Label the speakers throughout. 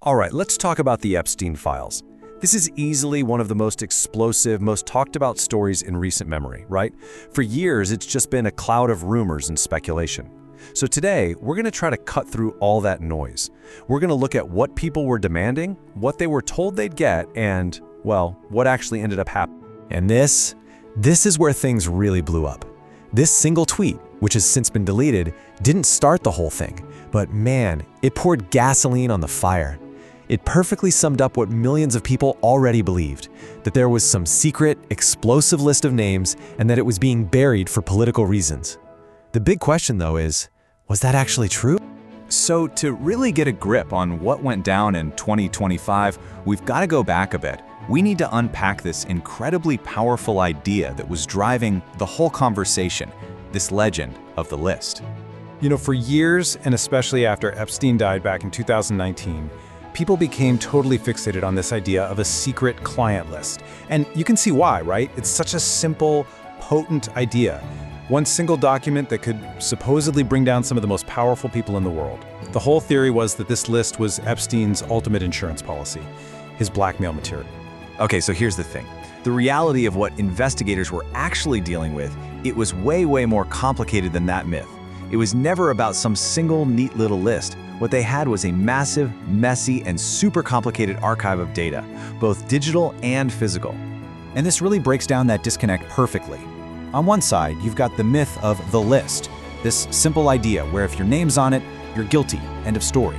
Speaker 1: All right, let's talk about the Epstein files. This is easily one of the most explosive, most talked about stories in recent memory, right? For years, it's just been a cloud of rumors and speculation. So today, we're going to try to cut through all that noise. We're going to look at what people were demanding, what they were told they'd get, and, well, what actually ended up happening.
Speaker 2: And this is where things really blew up. This single tweet, which has since been deleted, didn't start the whole thing, but man, it poured gasoline on the fire. It perfectly summed up what millions of people already believed, that there was some secret, explosive list of names and that it was being buried for political reasons. The big question, though, is, was that actually true?
Speaker 3: So to really get a grip on what went down in 2025, we've got to go back a bit. We need to unpack this incredibly powerful idea that was driving the whole conversation, this legend of the list.
Speaker 4: You know, for years, and especially after Epstein died back in 2019, people became totally fixated on this idea of a secret client list. And you can see why, right? It's such a simple, potent idea. One single document that could supposedly bring down some of the most powerful people in the world. The whole theory was that this list was Epstein's ultimate insurance policy, his blackmail material.
Speaker 3: Okay, so here's the thing. The reality of what investigators were actually dealing with, it was way more complicated than that myth. It was never about some single neat little list. What they had was a massive, messy, and super complicated archive of data, both digital and physical.
Speaker 5: And this really breaks down that disconnect perfectly. On one side, you've got the myth of the list, this simple idea where if your name's on it, you're guilty, end of story.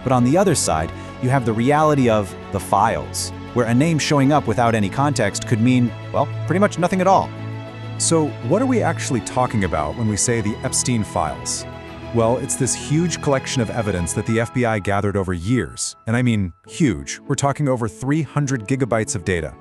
Speaker 5: But on the other side, you have the reality of the files, where a name showing up without any context could mean, well, pretty much nothing at all.
Speaker 4: So what are we actually talking about when we say the Epstein files? Well, it's this huge collection of evidence that the FBI gathered over years. And I mean huge. We're talking over 300 gigabytes of data.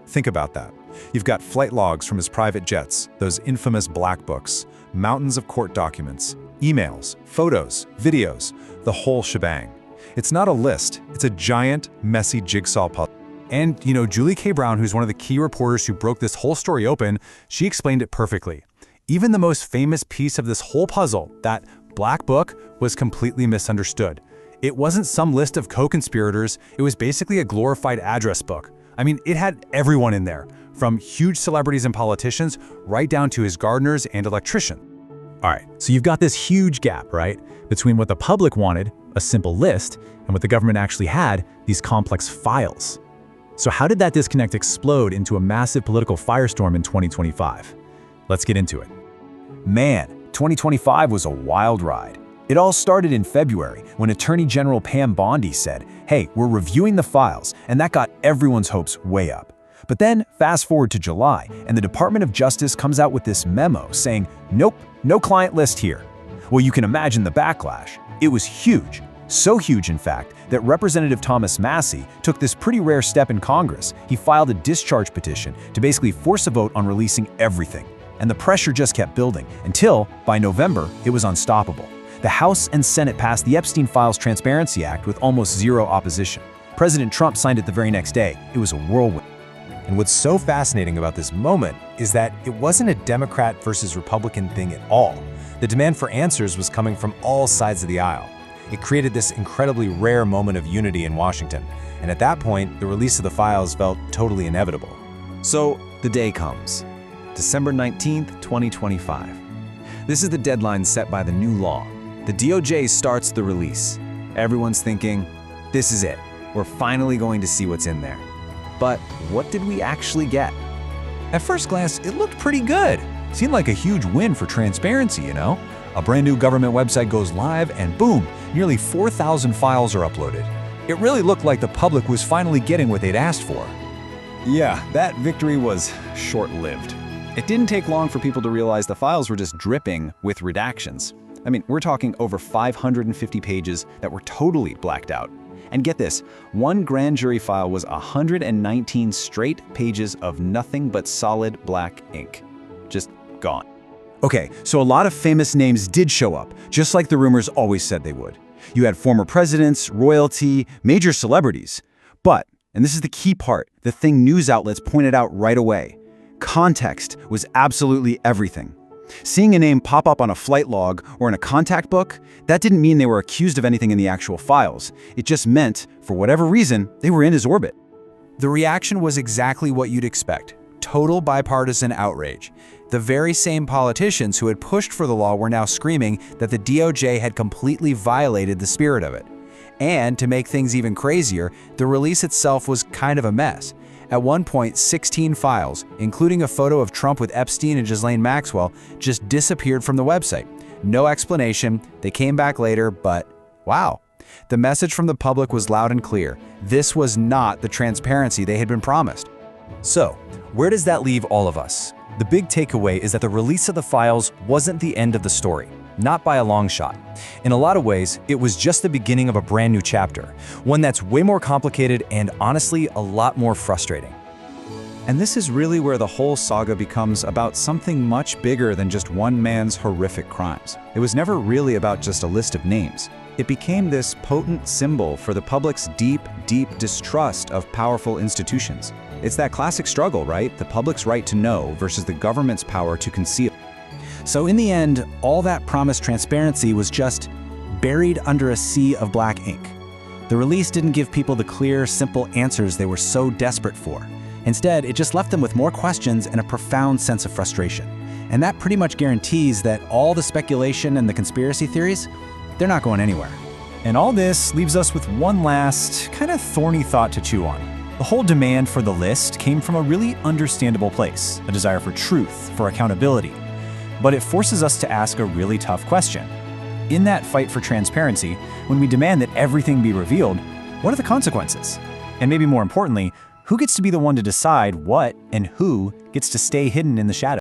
Speaker 4: Think about that. You've got flight logs from his private jets, those infamous black books, mountains of court documents, emails, photos, videos, the whole shebang. It's not a list, it's a giant, messy jigsaw puzzle. And, you know, Julie K. Brown, who's one of the key reporters who broke this whole story open, she explained it perfectly. Even the most famous piece of this whole puzzle, that black book, was completely misunderstood. It wasn't some list of co-conspirators, it was basically a glorified address book. I mean, it had everyone in there, from huge celebrities and politicians right down to his gardeners and electricians.
Speaker 2: All right, so you've got this huge gap, right, between what the public wanted, a simple list, and what the government actually had, these complex files. So how did that disconnect explode into a massive political firestorm in 2025? Let's get into it.
Speaker 5: Man, 2025 was a wild ride. It all started in February when Attorney General Pam Bondi said, hey, we're reviewing the files, and that got everyone's hopes way up. But then fast forward to July, and the Department of Justice comes out with this memo saying, nope, no client list here. Well, you can imagine the backlash. It was huge. So huge, in fact, that Representative Thomas Massie took this pretty rare step in Congress. He filed a discharge petition to basically force a vote on releasing everything. And the pressure just kept building until, by November, it was unstoppable. The House and Senate passed the Epstein Files Transparency Act with almost zero opposition. President Trump signed it the very next day. It was a whirlwind.
Speaker 2: And what's so fascinating about this moment is that it wasn't a Democrat versus Republican thing at all. The demand for answers was coming from all sides of the aisle. It created this incredibly rare moment of unity in Washington, and at that point, the release of the files felt totally inevitable.
Speaker 3: So the day comes, December 19th, 2025. This is the deadline set by the new law. The DOJ starts the release. Everyone's thinking, this is it. We're finally going to see what's in there. But what did we actually get?
Speaker 5: At first glance, it looked pretty good. Seemed like a huge win for transparency, you know? A brand new government website goes live and boom, nearly 4,000 files are uploaded. It really looked like the public was finally getting what they'd asked for.
Speaker 3: Yeah, that victory was short-lived. It didn't take long for people to realize the files were just dripping with redactions. I mean, we're talking over 550 pages that were totally blacked out. And get this, one grand jury file was 119 straight pages of nothing but solid black ink. Just gone.
Speaker 5: Okay, so a lot of famous names did show up, just like the rumors always said they would. You had former presidents, royalty, major celebrities. But, and this is the key part, the thing news outlets pointed out right away, context was absolutely everything.
Speaker 3: Seeing a name pop up on a flight log or in a contact book, that didn't mean they were accused of anything in the actual files. It just meant, for whatever reason, they were in his orbit.
Speaker 1: The reaction was exactly what you'd expect. Total bipartisan outrage. The very same politicians who had pushed for the law were now screaming that the DOJ had completely violated the spirit of it. And to make things even crazier, the release itself was kind of a mess. At one point, 16 files, including a photo of Trump with Epstein and Ghislaine Maxwell, just disappeared from the website. No explanation, they came back later, but wow. The message from the public was loud and clear. This was not the transparency they had been promised.
Speaker 2: So, where does that leave all of us? The big takeaway is that the release of the files wasn't the end of the story, not by a long shot. In a lot of ways, it was just the beginning of a brand new chapter, one that's way more complicated and honestly a lot more frustrating.
Speaker 3: And this is really where the whole saga becomes about something much bigger than just one man's horrific crimes. It was never really about just a list of names. It became this potent symbol for the public's deep, deep distrust of powerful institutions. It's that classic struggle, right? The public's right to know versus the government's power to conceal.
Speaker 5: So in the end, all that promised transparency was just buried under a sea of black ink. The release didn't give people the clear, simple answers they were so desperate for. Instead, it just left them with more questions and a profound sense of frustration. And that pretty much guarantees that all the speculation and the conspiracy theories, they're not going anywhere.
Speaker 2: And all this leaves us with one last, kind of thorny thought to chew on. The whole demand for the list came from a really understandable place, a desire for truth, for accountability. But it forces us to ask a really tough question. In that fight for transparency, when we demand that everything be revealed, what are the consequences? And maybe more importantly, who gets to be the one to decide what and who gets to stay hidden in the shadows?